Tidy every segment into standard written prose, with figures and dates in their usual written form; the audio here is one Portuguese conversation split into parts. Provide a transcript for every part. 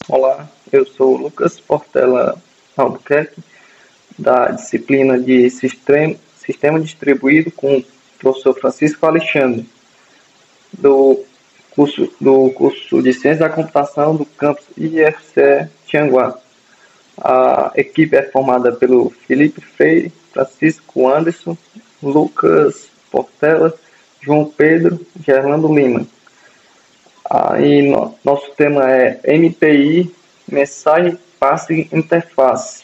Olá, eu sou o Lucas Portela Albuquerque, da disciplina de Sistema Distribuído com o professor Francisco Alexandre, do curso de Ciência da Computação do campus IFCE Tianguá. A equipe é formada pelo Felipe Freire, Francisco Anderson, Lucas Portela, João Pedro, Gerlando Lima. Aí nosso tema é MPI, Mensagem Passe Interface.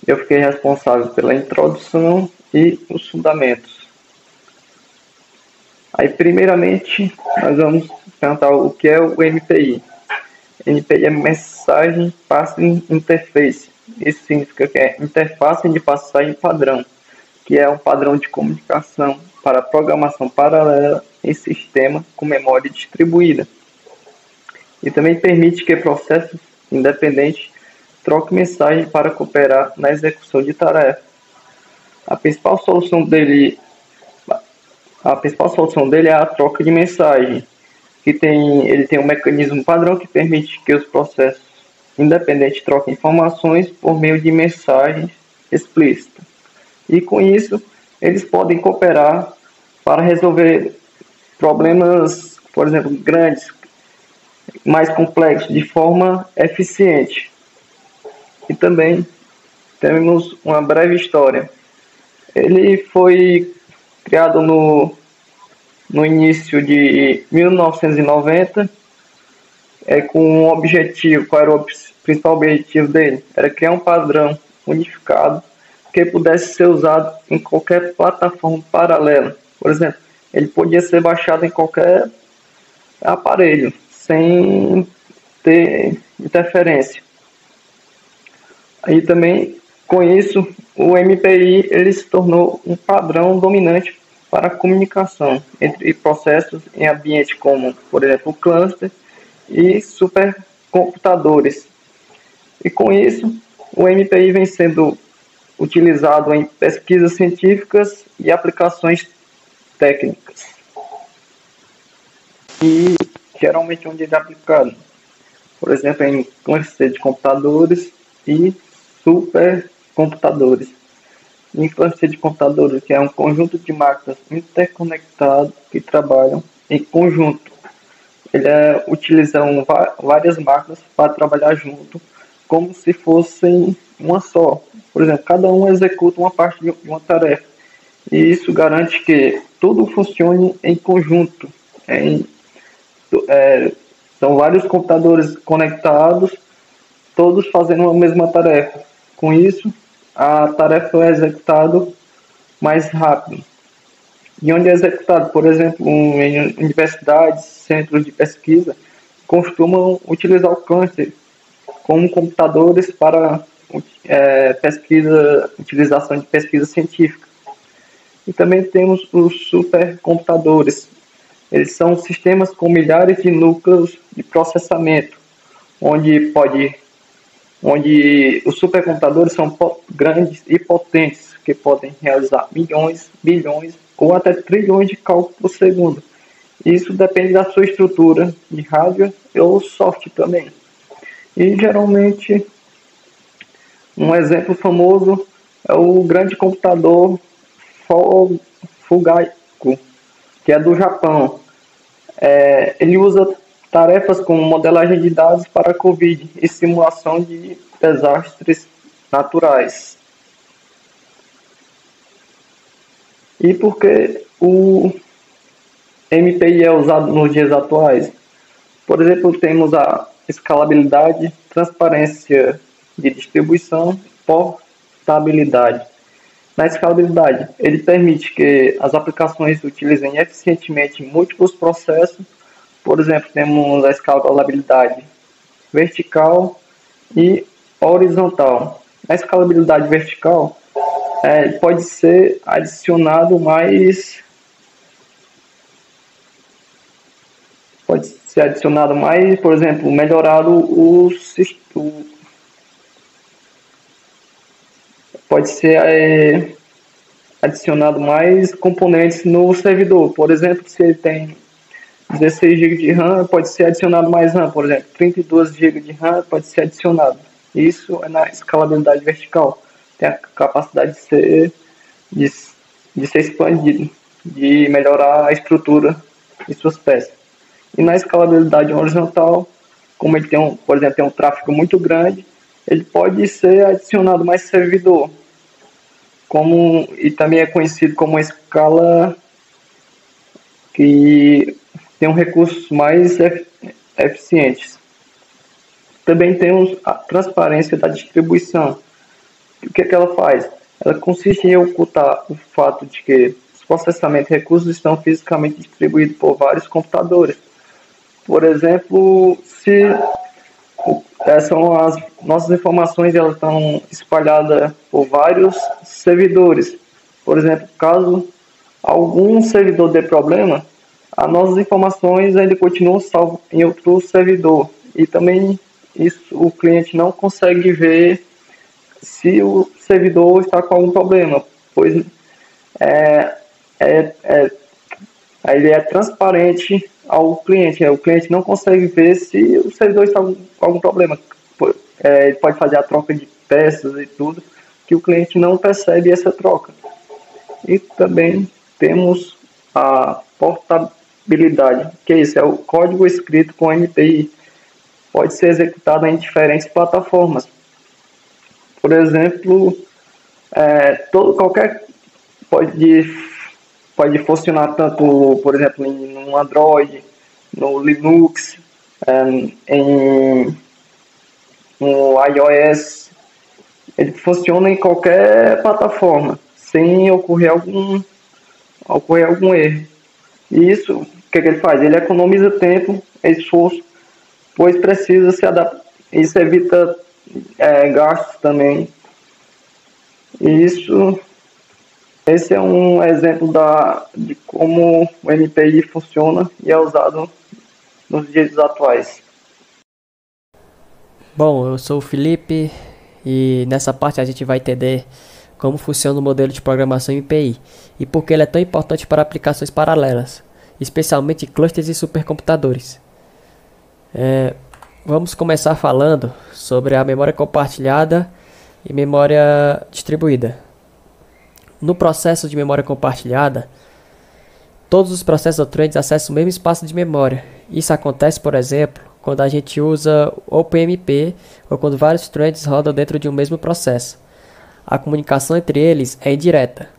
Eu fiquei responsável pela introdução e os fundamentos. Aí, primeiramente, nós vamos perguntar o que é o MPI. MPI é Mensagem Passe Interface. Isso significa que é interface de passagem padrão, que é um padrão de comunicação para programação paralela em sistema com memória distribuída. E também permite que processos independentes troquem mensagem para cooperar na execução de tarefas. A principal solução dele é a troca de mensagem, ele tem um mecanismo padrão que permite que os processos independentes troquem informações por meio de mensagens explícitas. E com isso, eles podem cooperar para resolver problemas, por exemplo, grandes, mais complexos, de forma eficiente. E também temos uma breve história. Ele foi criado no início de 1990, com um objetivo. Qual era o principal objetivo dele? Era criar um padrão unificado que pudesse ser usado em qualquer plataforma paralela. Por exemplo, ele podia ser baixado em qualquer aparelho, sem ter interferência. E também, com isso, o MPI ele se tornou um padrão dominante para a comunicação entre processos em ambientes como, por exemplo, o cluster e supercomputadores. E com isso, o MPI vem sendo utilizado em pesquisas científicas e aplicações técnicas. E geralmente onde ele é aplicado, por exemplo, em cluster de computadores e supercomputadores. Em cluster de computadores, que é um conjunto de máquinas interconectadas que trabalham em conjunto. Utilizam várias máquinas para trabalhar junto, como se fossem uma só. Por exemplo, cada um executa uma parte de uma tarefa. E isso garante que tudo funcione em conjunto. São vários computadores conectados, todos fazendo a mesma tarefa. Com isso, a tarefa é executada mais rápido. E onde é executado, por exemplo, em universidades, centros de pesquisa, costumam utilizar o cluster como computadores para utilização de pesquisa científica. E também temos os supercomputadores. Eles são sistemas com milhares de núcleos de processamento, onde os supercomputadores são grandes e potentes, que podem realizar milhões, bilhões ou até trilhões de cálculos por segundo. Isso depende da sua estrutura de hardware ou software também. E geralmente, um exemplo famoso é o grande computador Fugaku, que é do Japão. Ele usa tarefas como modelagem de dados para a Covid e simulação de desastres naturais. E por que o MPI é usado nos dias atuais? Por exemplo, temos a escalabilidade, transparência de distribuição, portabilidade. Na escalabilidade, ele permite que as aplicações utilizem eficientemente múltiplos processos. Por exemplo, temos a escalabilidade vertical e horizontal. A escalabilidade vertical pode ser adicionado mais, por exemplo, melhorado pode ser adicionado mais componentes no servidor. Por exemplo, se ele tem 16 GB de RAM, pode ser adicionado mais RAM, por exemplo, 32 GB de RAM pode ser adicionado. Isso é na escalabilidade vertical. Tem a capacidade de ser expandido, de melhorar a estrutura de suas peças. E na escalabilidade horizontal, como ele tem por exemplo, tem um tráfego muito grande, ele pode ser adicionado mais servidor, e também é conhecido como uma escala que tem recursos mais eficientes. Também temos a transparência da distribuição. O que ela faz? Ela consiste em ocultar o fato de que os processamentos de recursos estão fisicamente distribuídos por vários computadores. Por exemplo, se são as nossas informações, elas estão espalhadas por vários servidores. Por exemplo, caso algum servidor dê problema, as nossas informações ainda continuam salvas em outro servidor. E também o cliente não consegue ver se o servidor está com algum problema, pois ele é transparente ao cliente. O cliente não consegue ver se o servidor está com algum problema. Ele pode fazer a troca de peças e tudo, que o cliente não percebe essa troca. E também temos a portabilidade, que é isso, é o código escrito com MPI. Pode ser executado em diferentes plataformas. Por exemplo, qualquer pode funcionar tanto, por exemplo, no Android, no Linux, no iOS. Ele funciona em qualquer plataforma, sem ocorrer algum erro. E isso, o que ele faz? Ele economiza tempo e esforço, pois precisa se adaptar. Isso evita gastos também. E esse é um exemplo de como o MPI funciona e é usado nos dias atuais. Bom, eu sou o Felipe e nessa parte a gente vai entender como funciona o modelo de programação MPI e por que ele é tão importante para aplicações paralelas, especialmente clusters e supercomputadores. Vamos começar falando sobre a memória compartilhada e memória distribuída. No processo de memória compartilhada, todos os processos atuantes acessam o mesmo espaço de memória. Isso acontece, por exemplo, quando a gente usa OpenMP ou quando vários threads rodam dentro de um mesmo processo. A comunicação entre eles é indireta.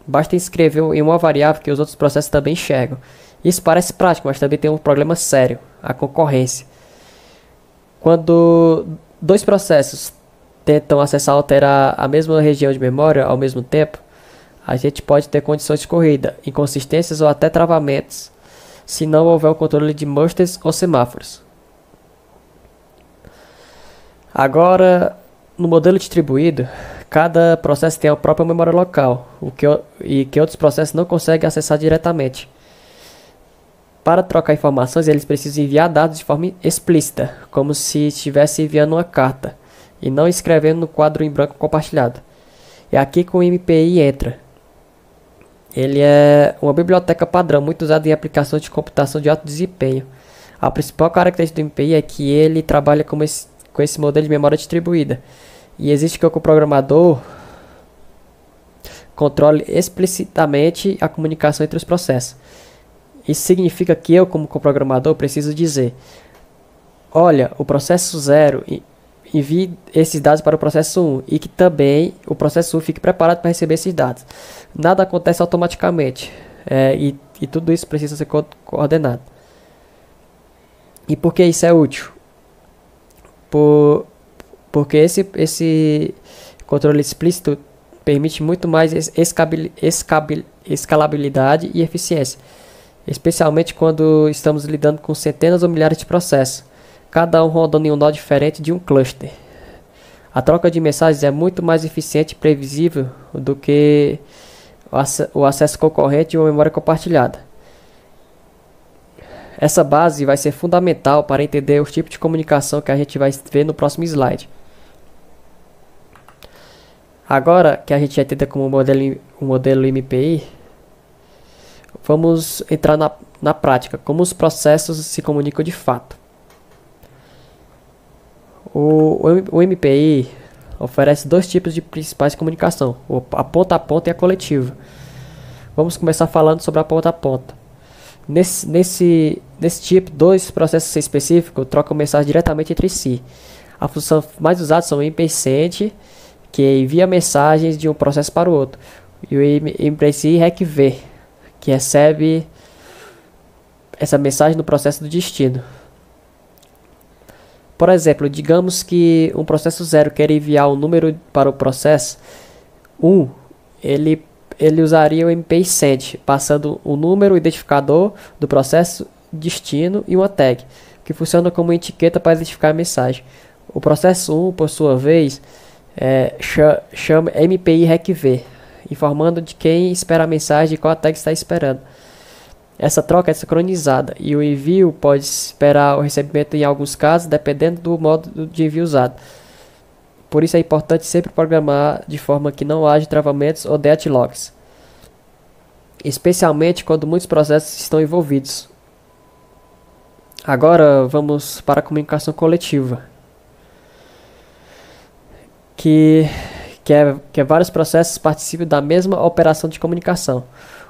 Basta escrever em uma variável que os outros processos também enxergam. Isso parece prático, mas também tem um problema sério, a concorrência. Quando dois processos tentam acessar ou alterar a mesma região de memória ao mesmo tempo, a gente pode ter condições de corrida, inconsistências ou até travamentos, se não houver o controle de musters ou semáforos. Agora, no modelo distribuído, cada processo tem a própria memória local, que outros processos não conseguem acessar diretamente. Para trocar informações, eles precisam enviar dados de forma explícita, como se estivesse enviando uma carta, e não escrevendo no quadro em branco compartilhado. É aqui que o MPI entra. Ele é uma biblioteca padrão, muito usada em aplicações de computação de alto desempenho. A principal característica do MPI é que ele trabalha com esse modelo de memória distribuída. E exige que o programador controle explicitamente a comunicação entre os processos. Isso significa que eu, como programador, preciso dizer: olha, o processo 0 envie esses dados para o processo 1 e que também o processo 1 fique preparado para receber esses dados. Nada acontece automaticamente e tudo isso precisa ser coordenado. E por que isso é útil? Porque esse controle explícito permite muito mais escalabilidade e eficiência, especialmente quando estamos lidando com centenas ou milhares de processos, cada um rodando em um nó diferente de um cluster. A troca de mensagens é muito mais eficiente e previsível do que o acesso concorrente de uma memória compartilhada. Essa base vai ser fundamental para entender os tipos de comunicação que a gente vai ver no próximo slide. Agora que a gente já entende como o modelo MPI, vamos entrar na prática, como os processos se comunicam de fato. O MPI oferece dois tipos de principais de comunicação, a ponta a ponta e a coletiva. Vamos começar falando sobre a ponta a ponta. Nesse tipo, dois processos específicos trocam mensagem diretamente entre si. A função mais usada são o MPI send, que envia mensagens de um processo para o outro, e o MPI requer, que recebe essa mensagem no processo do destino. Por exemplo, digamos que um processo 0 quer enviar um número para o processo 1, ele usaria o MPI send, passando o número, o identificador do processo destino e uma tag, que funciona como etiqueta para identificar a mensagem. O processo 1, por sua vez, chama MPI requer, informando de quem espera a mensagem e qual a tag está esperando. Essa troca é sincronizada e o envio pode esperar o recebimento em alguns casos, dependendo do modo de envio usado. Por isso é importante sempre programar de forma que não haja travamentos ou deadlocks, especialmente quando muitos processos estão envolvidos. Agora vamos para a comunicação coletiva, que vários processos participam da mesma operação de comunicação.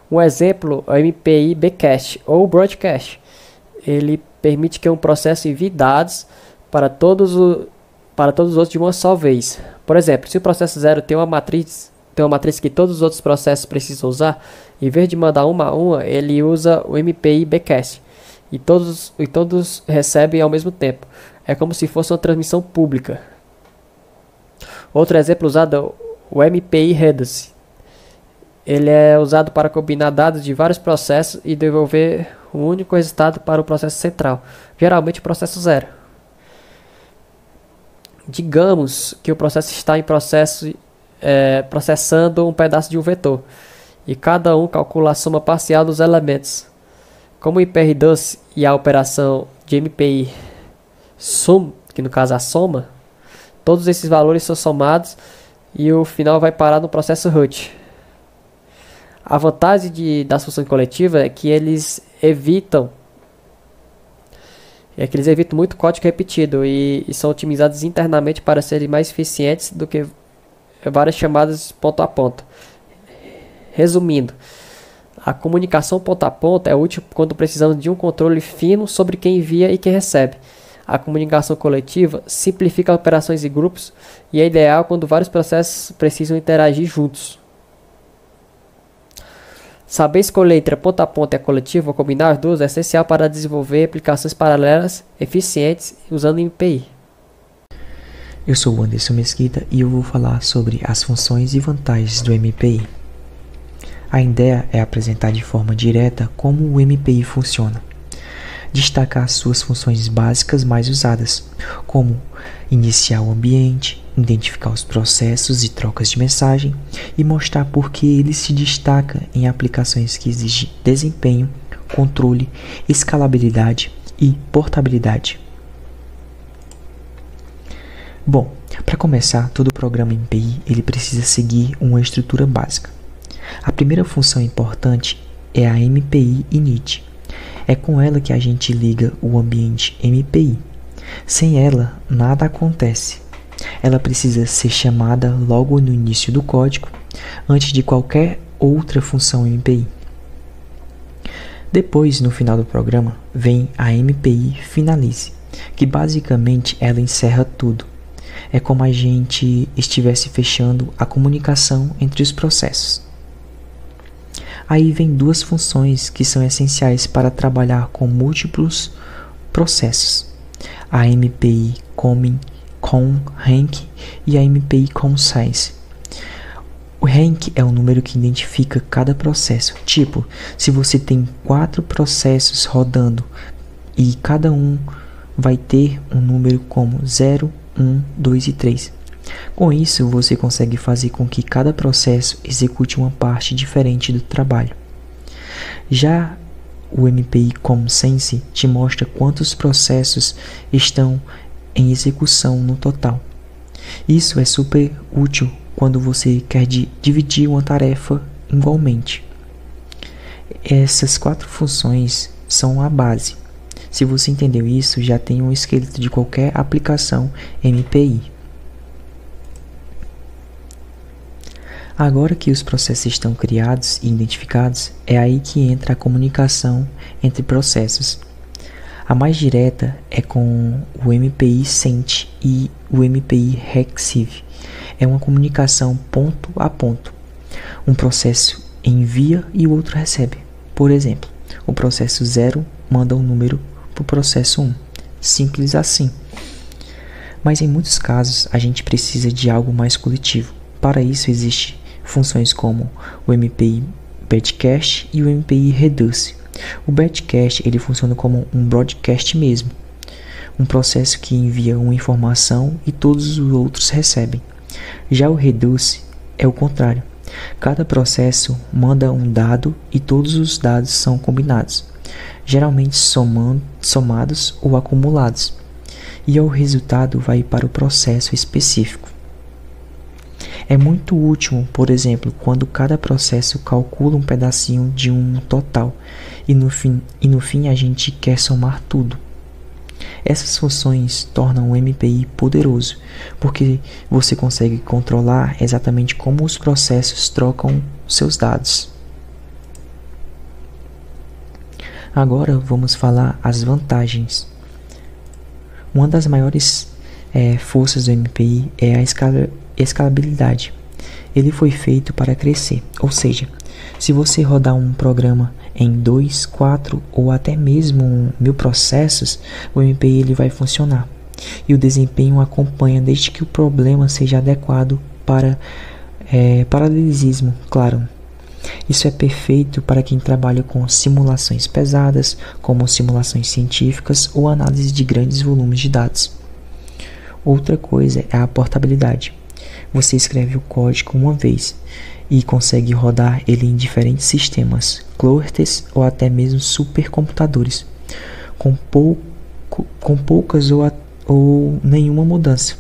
Um exemplo é o MPI Bcast ou Broadcast. Ele permite que um processo envie dados para todos os outros de uma só vez. Por exemplo, se o processo 0 tem uma matriz que todos os outros processos precisam usar, em vez de mandar uma a uma, ele usa o MPI Bcast e todos recebem ao mesmo tempo. É como se fosse uma transmissão pública. Outro exemplo usado é o MPI Redus. Ele é usado para combinar dados de vários processos e devolver um único resultado para o processo central, geralmente o processo 0. Digamos que o processo está processando um pedaço de um vetor, e cada um calcula a soma parcial dos elementos. Como o IPR2 e a operação de MPI sum, que no caso é a soma, todos esses valores são somados e o final vai parar no processo root. A vantagem das funções coletivas é que eles evitam muito código repetido e são otimizados internamente para serem mais eficientes do que várias chamadas ponto a ponto. Resumindo, a comunicação ponto a ponto é útil quando precisamos de um controle fino sobre quem envia e quem recebe. A comunicação coletiva simplifica operações em grupos e é ideal quando vários processos precisam interagir juntos. Saber escolher entre a ponta a ponta e a coletiva ou combinar as duas é essencial para desenvolver aplicações paralelas eficientes usando MPI. Eu sou o Anderson Mesquita e eu vou falar sobre as funções e vantagens do MPI. A ideia é apresentar de forma direta como o MPI funciona, destacar suas funções básicas mais usadas, como iniciar o ambiente, identificar os processos e trocas de mensagem e mostrar por que ele se destaca em aplicações que exigem desempenho, controle, escalabilidade e portabilidade. Bom, para começar, todo programa MPI ele precisa seguir uma estrutura básica. A primeira função importante é a MPI init. É com ela que a gente liga o ambiente MPI. Sem ela, nada acontece. Ela precisa ser chamada logo no início do código, antes de qualquer outra função MPI. Depois, no final do programa, vem a MPI finalize, que basicamente ela encerra tudo. É como a gente estivesse fechando a comunicação entre os processos. Aí vem duas funções que são essenciais para trabalhar com múltiplos processos: a MPI com rank e a MPI com size. O rank é o número que identifica cada processo. Tipo, se você tem 4 processos rodando e cada um vai ter um número como 0, 1, 2 e 3. Com isso, você consegue fazer com que cada processo execute uma parte diferente do trabalho. Já o MPI com sense te mostra quantos processos estão em execução no total. Isso é super útil quando você quer dividir uma tarefa igualmente. Essas 4 funções são a base. Se você entendeu isso, já tem um esqueleto de qualquer aplicação MPI. Agora que os processos estão criados e identificados, é aí que entra a comunicação entre processos. A mais direta é com o MPI Send e o MPI Receive. É uma comunicação ponto a ponto. Um processo envia e o outro recebe. Por exemplo, o processo 0 manda um número para o processo 1. Simples assim. Mas em muitos casos a gente precisa de algo mais coletivo. Para isso existem funções como o MPI Batchcast e o MPI Reduce. O Batchcast ele funciona como um broadcast mesmo, um processo que envia uma informação e todos os outros recebem. Já o Reduce é o contrário. Cada processo manda um dado e todos os dados são combinados, geralmente somados ou acumulados, e o resultado vai para o processo específico. É muito útil, por exemplo, quando cada processo calcula um pedacinho de um total e no fim a gente quer somar tudo. Essas funções tornam o MPI poderoso, porque você consegue controlar exatamente como os processos trocam seus dados. Agora vamos falar as vantagens. Uma das maiores forças do MPI é a escalabilidade. Ele foi feito para crescer, ou seja, se você rodar um programa em 2, 4 ou até mesmo 1000 processos, o MPI ele vai funcionar. E o desempenho acompanha desde que o problema seja adequado para paralelismo, claro. Isso é perfeito para quem trabalha com simulações pesadas, como simulações científicas ou análise de grandes volumes de dados. Outra coisa é a portabilidade. Você escreve o código uma vez e consegue rodar ele em diferentes sistemas, clusters ou até mesmo supercomputadores, com poucas ou nenhuma mudança.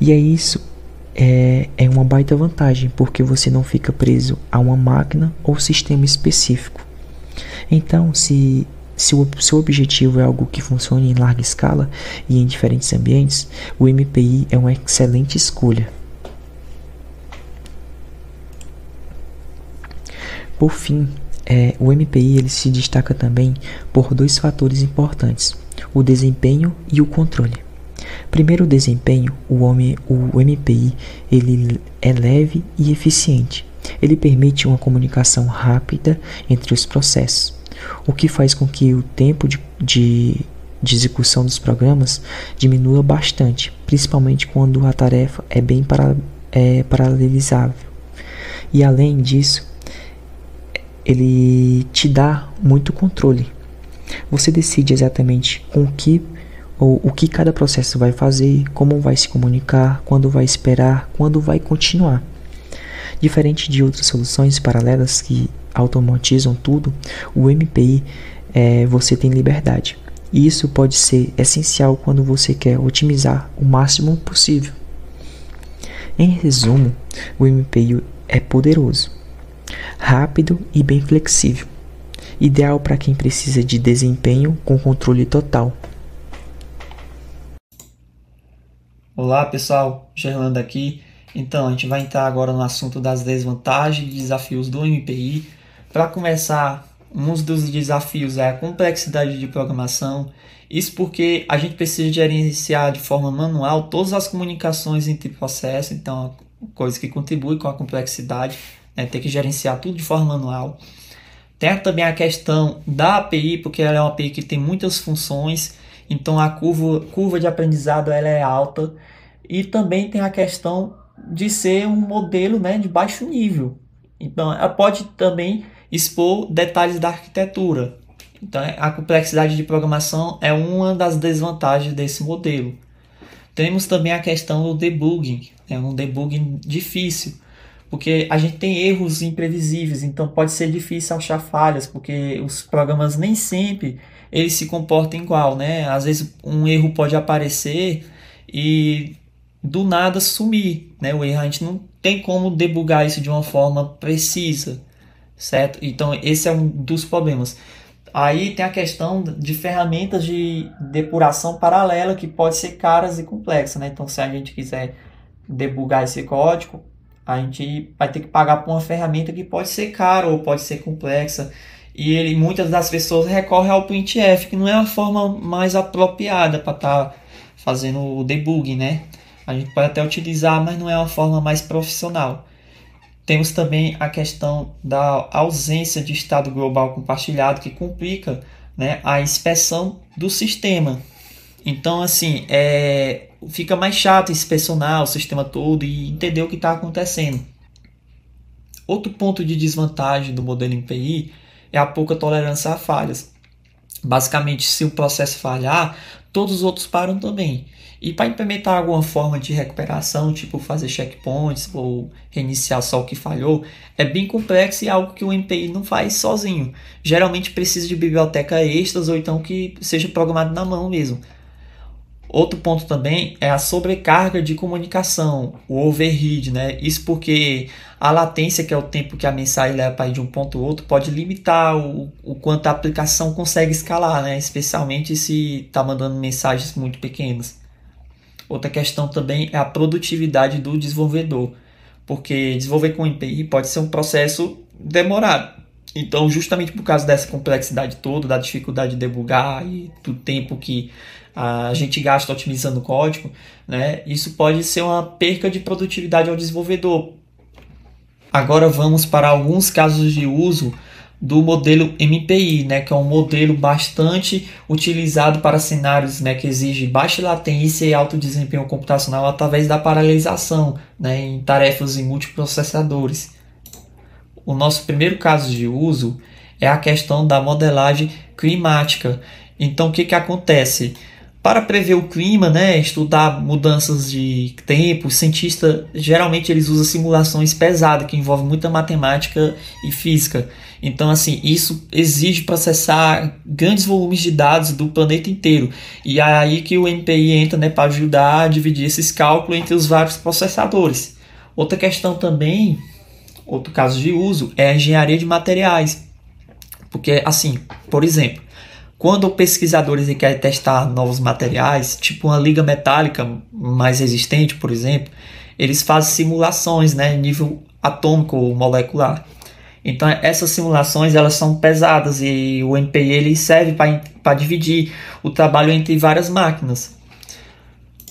E isso é uma baita vantagem, porque você não fica preso a uma máquina ou sistema específico. Então, se o seu objetivo é algo que funcione em larga escala e em diferentes ambientes, o MPI é uma excelente escolha. Por fim, o MPI ele se destaca também por 2 fatores importantes, o desempenho e o controle. Primeiro, o desempenho, o MPI ele é leve e eficiente. Ele permite uma comunicação rápida entre os processos, o que faz com que o tempo de execução dos programas diminua bastante, principalmente quando a tarefa é bem paralelizável. E além disso, ele te dá muito controle. Você decide exatamente o que cada processo vai fazer, como vai se comunicar, quando vai esperar, quando vai continuar. Diferente de outras soluções paralelas que automatizam tudo, o MPI você tem liberdade. E isso pode ser essencial quando você quer otimizar o máximo possível. Em resumo, o MPI é poderoso, rápido e bem flexível, ideal para quem precisa de desempenho com controle total. Olá pessoal, Gerlando aqui. Então a gente vai entrar agora no assunto das desvantagens e desafios do MPI. Para começar, um dos desafios é a complexidade de programação. Isso porque a gente precisa gerenciar de forma manual todas as comunicações entre processos, então coisa que contribui com a complexidade. Ter que gerenciar tudo de forma manual. Tem também a questão da API, porque ela é uma API que tem muitas funções, então a curva de aprendizado ela é alta. E também tem a questão de ser um modelo de baixo nível. Então ela pode também expor detalhes da arquitetura. Então a complexidade de programação é uma das desvantagens desse modelo. Temos também a questão do debugging, um debugging difícil, porque a gente tem erros imprevisíveis, então pode ser difícil achar falhas, porque os programas nem sempre eles se comportam igual, Às vezes um erro pode aparecer e do nada sumir, O erro a gente não tem como debugar isso de uma forma precisa. certo? Então esse é um dos problemas. Aí tem a questão de ferramentas de depuração paralela que pode ser caras e complexas, né? Então se a gente quiser debugar esse código, a gente vai ter que pagar por uma ferramenta que pode ser cara ou pode ser complexa. E muitas das pessoas recorrem ao printf, que não é a forma mais apropriada para estar fazendo o debugging, né? A gente pode até utilizar, mas não é uma forma mais profissional. Temos também a questão da ausência de estado global compartilhado, que complica, né, a inspeção do sistema. Então, assim, fica mais chato inspecionar o sistema todo e entender o que está acontecendo. Outro ponto de desvantagem do modelo MPI é a pouca tolerância a falhas. Basicamente, se o processo falhar, todos os outros param também. E para implementar alguma forma de recuperação, tipo fazer checkpoints ou reiniciar só o que falhou, é bem complexo e é algo que o MPI não faz sozinho. Geralmente precisa de biblioteca extras ou então que seja programado na mão mesmo. Outro ponto também é a sobrecarga de comunicação, o overhead, né? Isso porque a latência, que é o tempo que a mensagem leva para ir de um ponto ao outro, pode limitar o quanto a aplicação consegue escalar, né? Especialmente se está mandando mensagens muito pequenas. Outra questão também é a produtividade do desenvolvedor, porque desenvolver com MPI pode ser um processo demorado. Então, justamente por causa dessa complexidade toda, da dificuldade de debugar e do tempo que a gente gasta otimizando o código, né, isso pode ser uma perca de produtividade ao desenvolvedor. Agora vamos para alguns casos de uso do modelo MPI, né, que é um modelo bastante utilizado para cenários, né, que exigem baixa latência e alto desempenho computacional através da paralelização, né, em tarefas em multiprocessadores. O nosso primeiro caso de uso é a questão da modelagem climática. Então, o que acontece? Para prever o clima, né, estudar mudanças de tempo, os cientistas geralmente eles usam simulações pesadas que envolvem muita matemática e física. Então, assim, isso exige processar grandes volumes de dados do planeta inteiro. E é aí que o MPI entra, né, para ajudar a dividir esses cálculos entre os vários processadores. Outra questão também, outro caso de uso, é a engenharia de materiais. Porque, assim, por exemplo, quando pesquisadores querem testar novos materiais, tipo uma liga metálica mais resistente, por exemplo, eles fazem simulações, né, em nível atômico ou molecular. Então essas simulações elas são pesadas e o MPI ele serve para dividir o trabalho entre várias máquinas.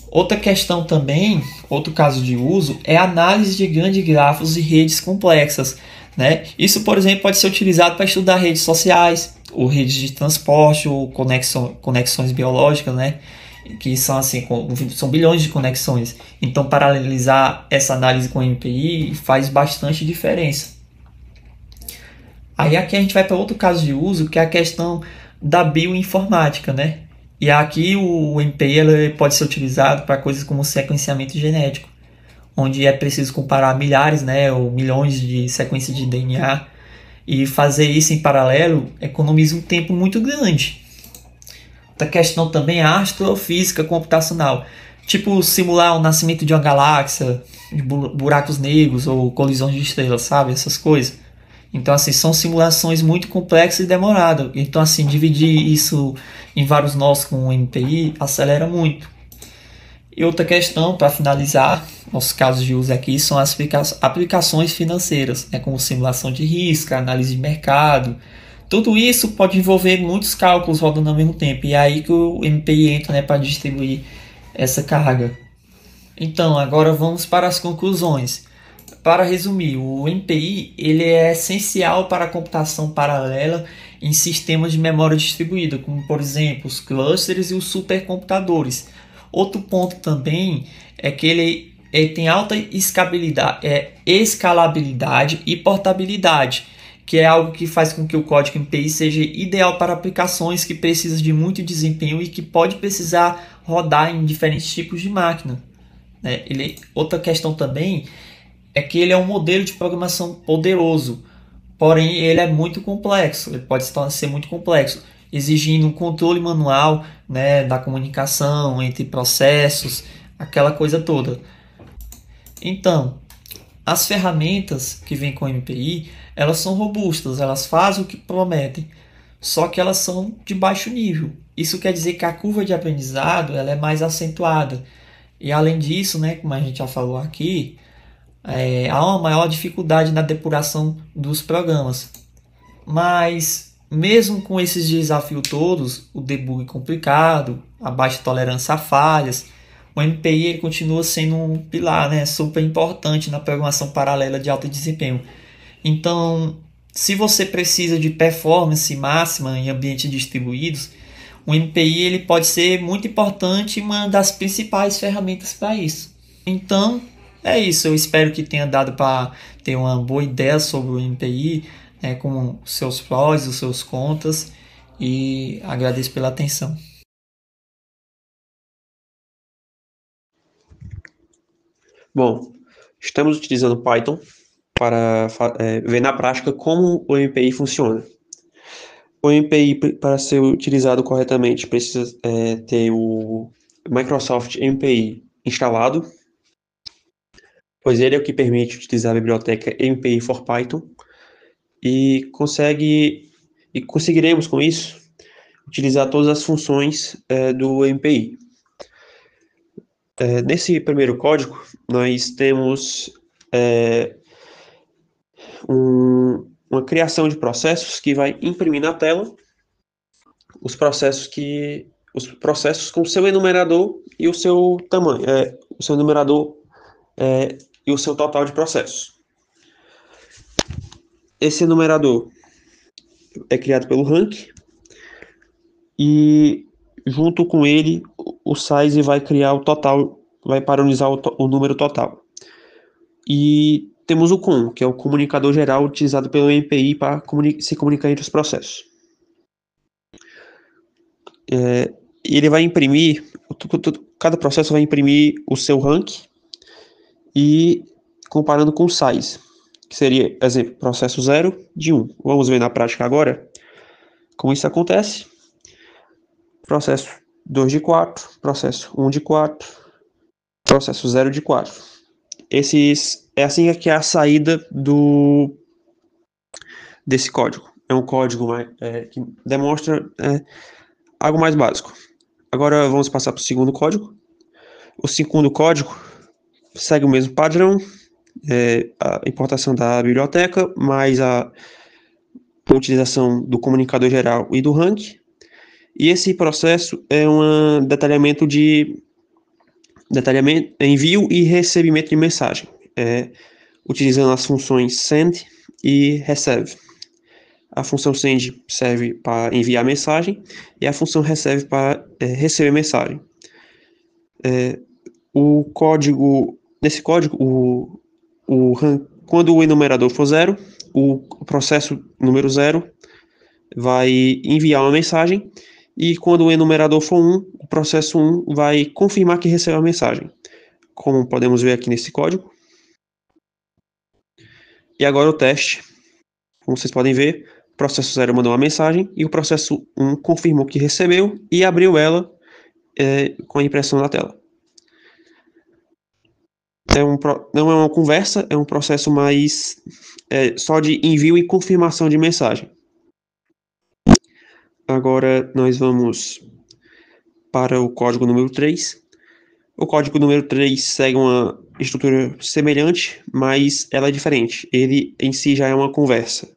Outra questão também, outro caso de uso, é a análise de grandes grafos e redes complexas, né? Isso, por exemplo, pode ser utilizado para estudar redes sociais, ou redes de transporte, ou conexões biológicas, né? Que são assim, são bilhões de conexões. Então, paralelizar essa análise com o MPI faz bastante diferença. Aí aqui a gente vai para outro caso de uso, que é a questão da bioinformática, né? E aqui o MPI ele pode ser utilizado para coisas como sequenciamento genético, onde é preciso comparar milhares, né, ou milhões de sequências de DNA, e fazer isso em paralelo economiza um tempo muito grande. Outra questão também é a astrofísica computacional, tipo simular o nascimento de uma galáxia, de buracos negros ou colisões de estrelas, sabe? Essas coisas. Então, assim, são simulações muito complexas e demoradas. Então, assim, dividir isso em vários nós com o MPI acelera muito. E outra questão, para finalizar, nossos casos de uso aqui são as aplicações financeiras, né, como simulação de risco, análise de mercado. Tudo isso pode envolver muitos cálculos rodando ao mesmo tempo. E é aí que o MPI entra, né, para distribuir essa carga. Então, agora vamos para as conclusões. Para resumir, o MPI ele é essencial para a computação paralela em sistemas de memória distribuída, como por exemplo os clusters e os supercomputadores. Outro ponto também é que ele tem alta escalabilidade e portabilidade, que é algo que faz com que o código MPI seja ideal para aplicações que precisam de muito desempenho e que pode precisar rodar em diferentes tipos de máquina. Outra questão também é que ele é um modelo de programação poderoso, porém ele é muito complexo, ele pode ser muito complexo, exigindo um controle manual, né, da comunicação entre processos, aquela coisa toda. Então, as ferramentas que vêm com o MPI, elas são robustas, elas fazem o que prometem, só que elas são de baixo nível. Isso quer dizer que a curva de aprendizado ela é mais acentuada. E além disso, né, como a gente já falou aqui, há uma maior dificuldade na depuração dos programas. Mas, mesmo com esses desafios todos, o debug complicado, a baixa tolerância a falhas, o MPI ele continua sendo um pilar, né, super importante na programação paralela de alto desempenho. Então, se você precisa de performance máxima em ambientes distribuídos, o MPI ele pode ser muito importante e uma das principais ferramentas para isso. Então, é isso. Eu espero que tenha dado para ter uma boa ideia sobre o MPI, né, com os seus prós, os seus contras, e agradeço pela atenção. Bom, estamos utilizando Python para ver na prática como o MPI funciona. O MPI, para ser utilizado corretamente, precisa ter o Microsoft MPI instalado, pois ele é o que permite utilizar a biblioteca MPI for Python, e conseguiremos com isso utilizar todas as funções do MPI. Nesse primeiro código, nós temos uma criação de processos que vai imprimir na tela os processos com o seu enumerador e o seu tamanho, o seu enumerador e o seu total de processos. Esse enumerador é criado pelo rank e junto com ele o size vai criar o total, vai padronizar o número total. E temos o com, que é o comunicador geral utilizado pelo MPI para se comunicar entre os processos. Ele vai imprimir, cada processo vai imprimir o seu rank e comparando com o size, que seria, exemplo, processo 0 de 1. Vamos ver na prática agora como isso acontece. Processo 2 de 4, processo 1 de 4, processo 0 de 4. É assim que é a saída desse código. É um código que demonstra algo mais básico. Agora vamos passar para o segundo código. O segundo código segue o mesmo padrão, a importação da biblioteca, mais a utilização do comunicador geral e do rank. E esse processo é um detalhamento, envio e recebimento de mensagem, utilizando as funções send e receive. A função send serve para enviar mensagem e a função receive para receber mensagem. Nesse código, quando o enumerador for 0, o processo número 0 vai enviar uma mensagem, e quando o enumerador for 1, o processo 1 vai confirmar que recebeu a mensagem, como podemos ver aqui nesse código. E agora o teste. Como vocês podem ver, o processo 0 mandou uma mensagem e o processo 1 confirmou que recebeu e abriu ela com a impressão na tela. Não é uma conversa, é um processo mais só de envio e confirmação de mensagem. Agora nós vamos para o código número 3. O código número 3 segue uma estrutura semelhante, mas ela é diferente. Ele em si já é uma conversa.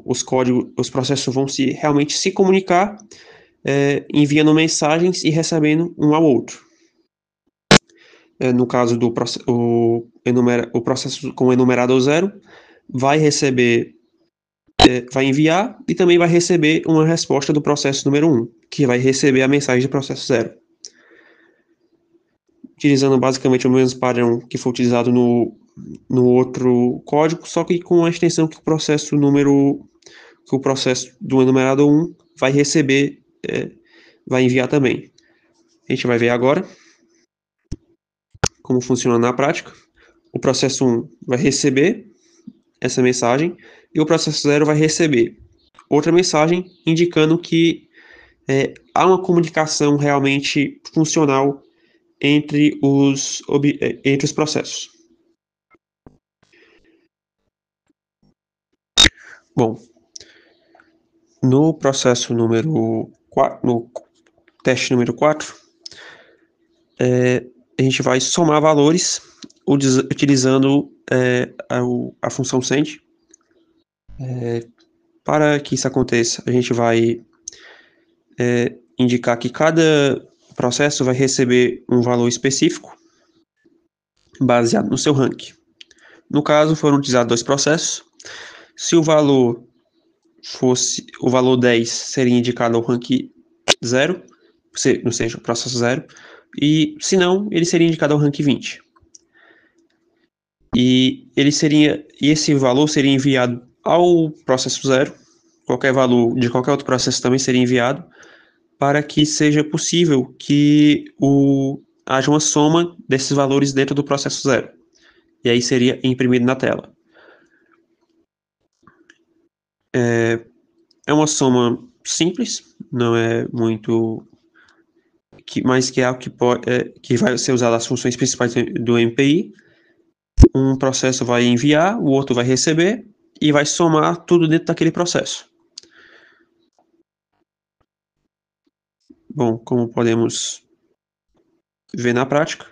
Os processos vão realmente se comunicar, enviando mensagens e recebendo um ao outro. No caso do o processo com o enumerador 0 vai enviar e também vai receber uma resposta do processo número 1, que vai receber a mensagem do processo 0. Utilizando basicamente o mesmo padrão que foi utilizado no outro código, só que com a extensão que o processo do enumerador 1 vai receber, vai enviar também. A gente vai ver agora como funciona na prática. O processo 1 vai receber essa mensagem e o processo 0 vai receber outra mensagem indicando que há uma comunicação realmente funcional entre os processos. Bom, no processo número 4, no teste número 4, a gente vai somar valores utilizando a função send. Para que isso aconteça, a gente vai indicar que cada processo vai receber um valor específico baseado no seu rank. No caso, foram utilizados 2 processos. Se o valor fosse o valor 10, seria indicado ao rank 0, ou seja, o processo 0, e se não, ele seria indicado ao rank 20. E esse valor seria enviado ao processo 0, qualquer valor de qualquer outro processo também seria enviado, para que seja possível que haja uma soma desses valores dentro do processo 0. E aí seria imprimido na tela. É uma soma simples, não é muito... mas que é algo que vai ser usado as funções principais do MPI. Um processo vai enviar, o outro vai receber, e vai somar tudo dentro daquele processo. Bom, como podemos ver na prática,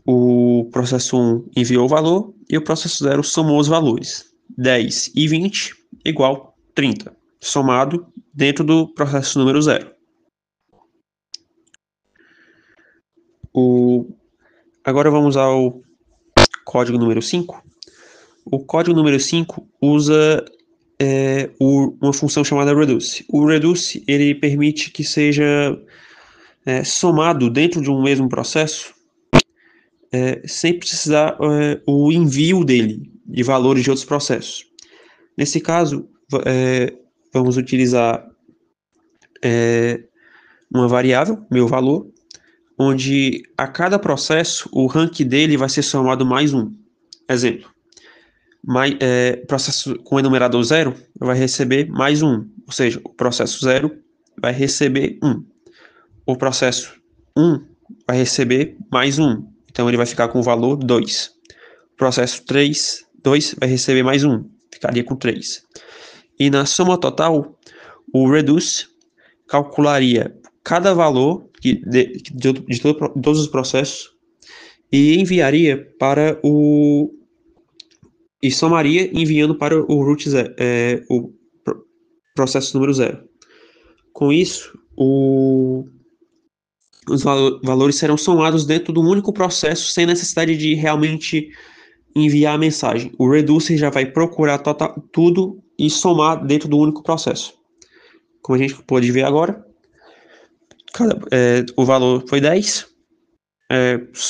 o processo 1 enviou o valor e o processo 0 somou os valores. 10 e 20 igual 30, somado dentro do processo número 0. Agora vamos ao código número 5. O código número 5 usa uma função chamada reduce. O reduce ele permite que seja somado dentro de um mesmo processo sem precisar o envio dele de valores de outros processos. Nesse caso, vamos utilizar uma variável, meu valor, onde a cada processo o rank dele vai ser somado mais 1. Exemplo, processo com enumerador 0 vai receber mais 1, ou seja, o processo 0 vai receber 1. O processo 1 vai receber mais 1, então ele vai ficar com o valor 2. O processo 2 vai receber mais 1, ficaria com 3. E na soma total, o reduce calcularia cada valor de todos os processos e enviaria para e somaria enviando para o root 0, o processo número 0. Com isso, os valores serão somados dentro de um único processo sem necessidade de realmente enviar a mensagem. O reducer já vai procurar tudo e somar dentro do único processo. Como a gente pode ver agora, o valor foi 10,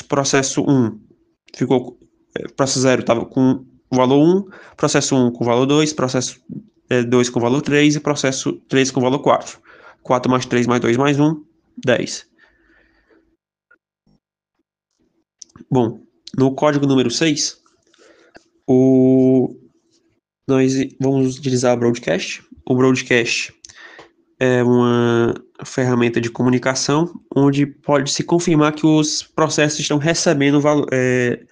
processo 1 ficou, processo 0 estava com o valor 1, processo 1 com o valor 2, processo 2 com o valor 3 e processo 3 com o valor 4. 4 mais 3 mais 2 mais 1, 10. Bom, no código número 6, nós vamos utilizar o broadcast. O broadcast é uma ferramenta de comunicação onde pode se confirmar que os processos estão recebendo valores.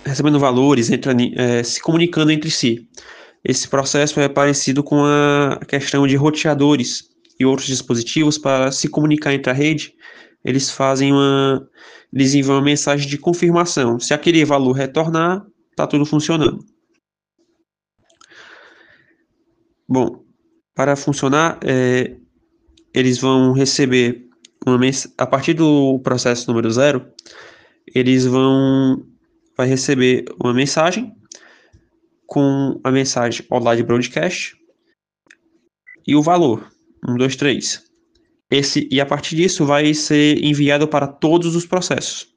Recebendo valores, se comunicando entre si. Esse processo é parecido com a questão de roteadores e outros dispositivos para se comunicar entre a rede. Eles enviam uma mensagem de confirmação. Se aquele valor retornar, está tudo funcionando. Bom, para funcionar, eles vão receber a partir do processo número 0, vai receber uma mensagem com a mensagem olá de broadcast e o valor 1, 2, 3. E a partir disso vai ser enviado para todos os processos.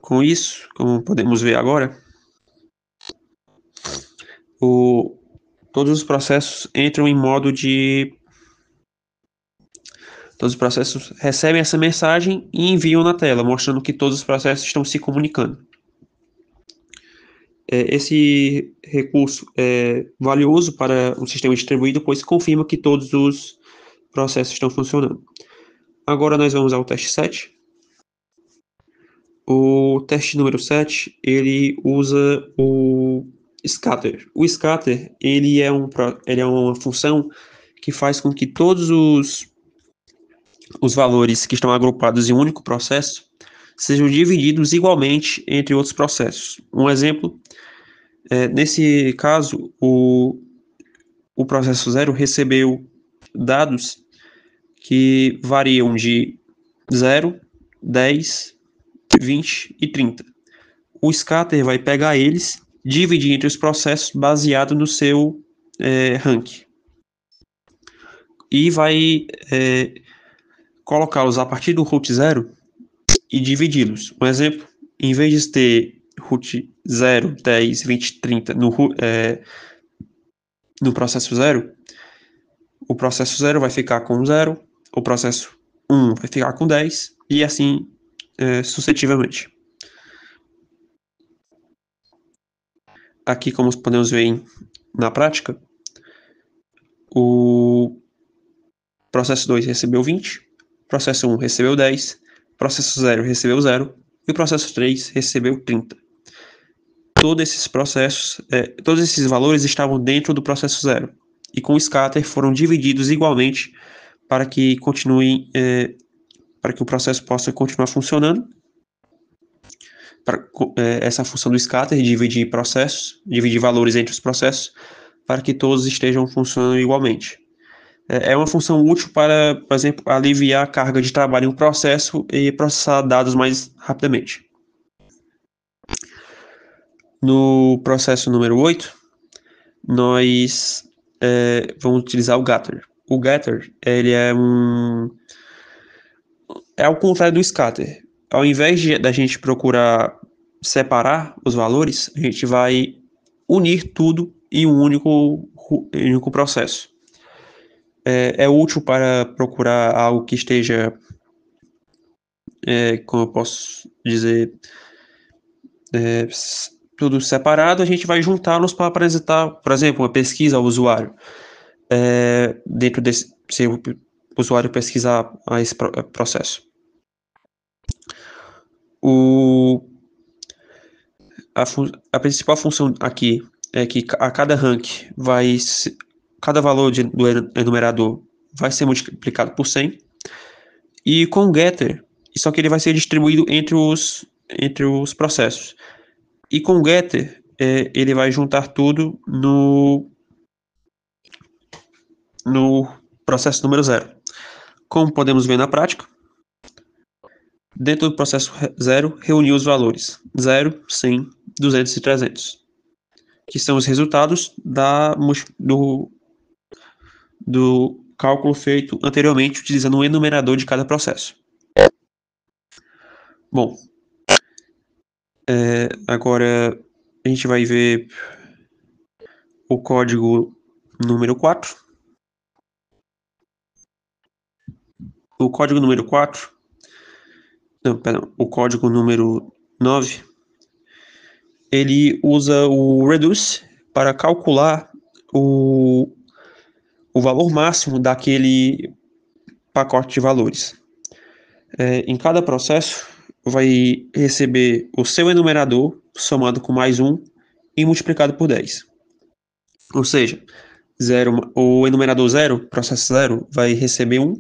Com isso, como podemos ver agora, todos os processos entram em modo de... Todos os processos recebem essa mensagem e enviam na tela, mostrando que todos os processos estão se comunicando. Esse recurso é valioso para um sistema distribuído, pois confirma que todos os processos estão funcionando. Agora nós vamos ao teste 7. O teste número 7, ele usa o scatter. O scatter, ele é uma função que faz com que todos os valores que estão agrupados em um único processo sejam divididos igualmente entre outros processos. Um exemplo, nesse caso, o processo 0 recebeu dados que variam de 0, 10, 20 e 30. O scatter vai pegar eles, dividir entre os processos baseado no seu rank. E vai colocá-los a partir do root 0 e dividi-los. Um exemplo, em vez de ter root 0, 10, 20, 30 no processo 0, o processo 0 vai ficar com 0, o processo 1 vai ficar com 10 e assim sucessivamente. Aqui, como podemos ver na prática, o processo 2 recebeu 20, o processo 1 recebeu 10, o processo 0 recebeu 0 e o processo 3 recebeu 30. Todos esses processos, todos esses valores estavam dentro do processo 0 e com o scatter foram divididos igualmente para que continuem, para que o processo possa continuar funcionando. Essa função do scatter, dividir processos, dividir valores entre os processos, para que todos estejam funcionando igualmente. É uma função útil para, por exemplo, aliviar a carga de trabalho em um processo e processar dados mais rapidamente. No processo número 8, nós vamos utilizar o getter. O getter, ele é ao contrário do scatter. Ao invés da gente procurar separar os valores, a gente vai unir tudo em um único processo. É útil para procurar algo que esteja, como eu posso dizer, tudo separado. A gente vai juntá-los para apresentar, por exemplo, uma pesquisa ao usuário. Dentro desse, se o usuário pesquisar esse processo. A principal função aqui é que a cada rank cada valor do enumerador vai ser multiplicado por 100, e com o getter, só que ele vai ser distribuído entre os processos. E com o getter, ele vai juntar tudo no processo número 0. Como podemos ver na prática, dentro do processo 0, reuniu os valores 0, 100, 200 e 300, que são os resultados do cálculo feito anteriormente utilizando o enumerador de cada processo. Bom, agora a gente vai ver o código número 4. O código número 4, o código número 9, ele usa o reduce para calcular o valor máximo daquele pacote de valores. Em cada processo, vai receber o seu enumerador somado com mais 1 e multiplicado por 10. Ou seja, o enumerador 0, processo 0, vai receber 1,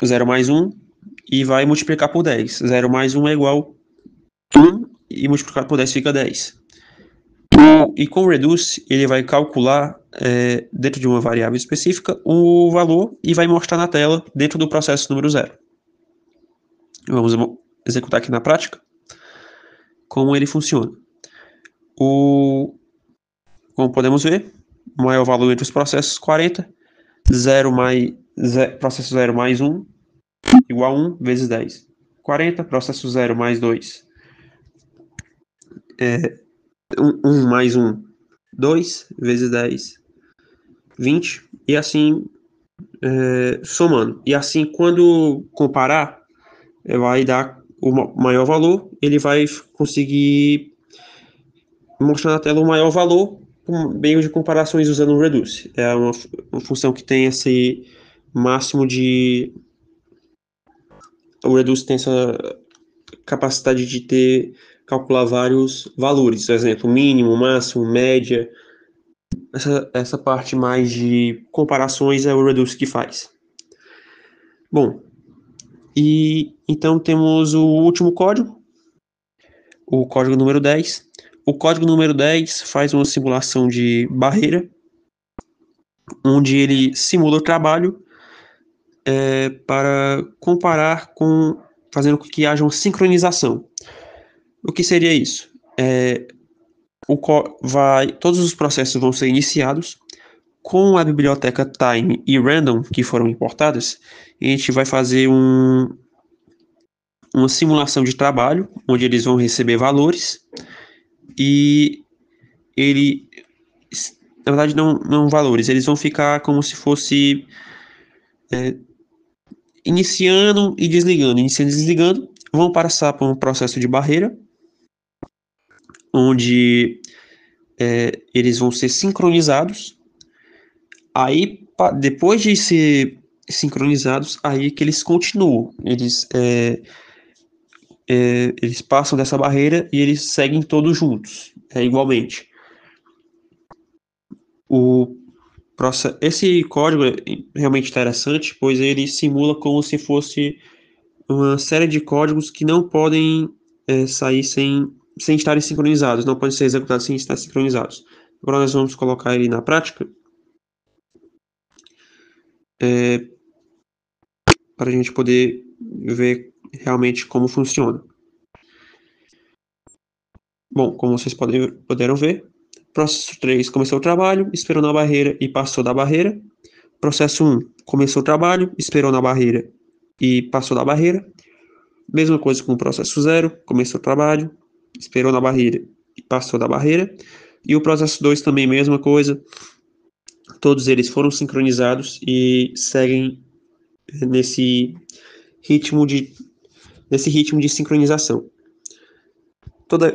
0 mais 1, e vai multiplicar por 10. 0 mais 1 é igual a 1, e multiplicado por 10 fica 10. E com o reduce, ele vai calcular, dentro de uma variável específica, o valor e vai mostrar na tela dentro do processo número 0. Vamos executar aqui na prática como ele funciona. Como podemos ver, o maior valor entre os processos, 40. Processo 0 mais 1 igual a 1 vezes 10. 40, processo 0 mais 2. 1 mais 1, 2 vezes 10, 20. E assim, somando. E assim, quando comparar, vai dar o maior valor. Ele vai conseguir mostrar na tela o maior valor por meio de comparações usando o reduce. É uma função que tem esse máximo de... O reduce tem capacidade de calcular vários valores, por exemplo, mínimo, máximo, média. Essa parte mais de comparações é o Reduce que faz. Bom, e então temos o último código, o código número 10. O código número 10 faz uma simulação de barreira, onde ele simula o trabalho para comparar com, fazendo com que haja uma sincronização. O que seria isso? Todos os processos vão ser iniciados com a biblioteca time e random que foram importadas. A gente vai fazer uma simulação de trabalho, onde eles vão receber valores e na verdade não valores, eles vão ficar como se fosse iniciando e desligando, vão passar por um processo de barreira, onde eles vão ser sincronizados. Aí, depois de ser sincronizados, aí que eles continuam. Eles passam dessa barreira e eles seguem todos juntos, igualmente. Esse código é realmente interessante, pois ele simula como se fosse uma série de códigos que não podem sair sem estarem sincronizados, não podem ser executados sem estar sincronizados. Agora nós vamos colocar ele na prática, para a gente poder ver realmente como funciona. Bom, como vocês puderam ver, processo 3 começou o trabalho, esperou na barreira e passou da barreira. Processo 1 começou o trabalho, esperou na barreira e passou da barreira. Mesma coisa com o processo 0, começou o trabalho, esperou na barreira e passou da barreira. E o processo 2 também, mesma coisa. Todos eles foram sincronizados e seguem nesse ritmo de sincronização. Toda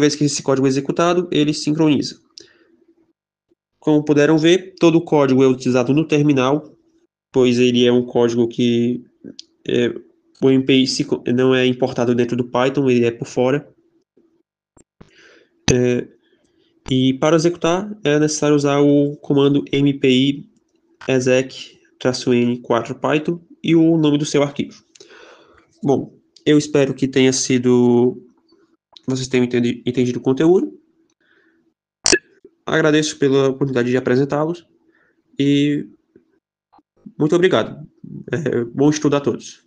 vez que esse código é executado, ele sincroniza. Como puderam ver, todo o código é utilizado no terminal, pois ele é um código que o MPI não é importado dentro do Python, ele é por fora. E para executar, é necessário usar o comando mpi exec-n4 Python e o nome do seu arquivo. Bom, eu espero que vocês tenham entendido o conteúdo. Agradeço pela oportunidade de apresentá-los e muito obrigado. Bom estudo a todos.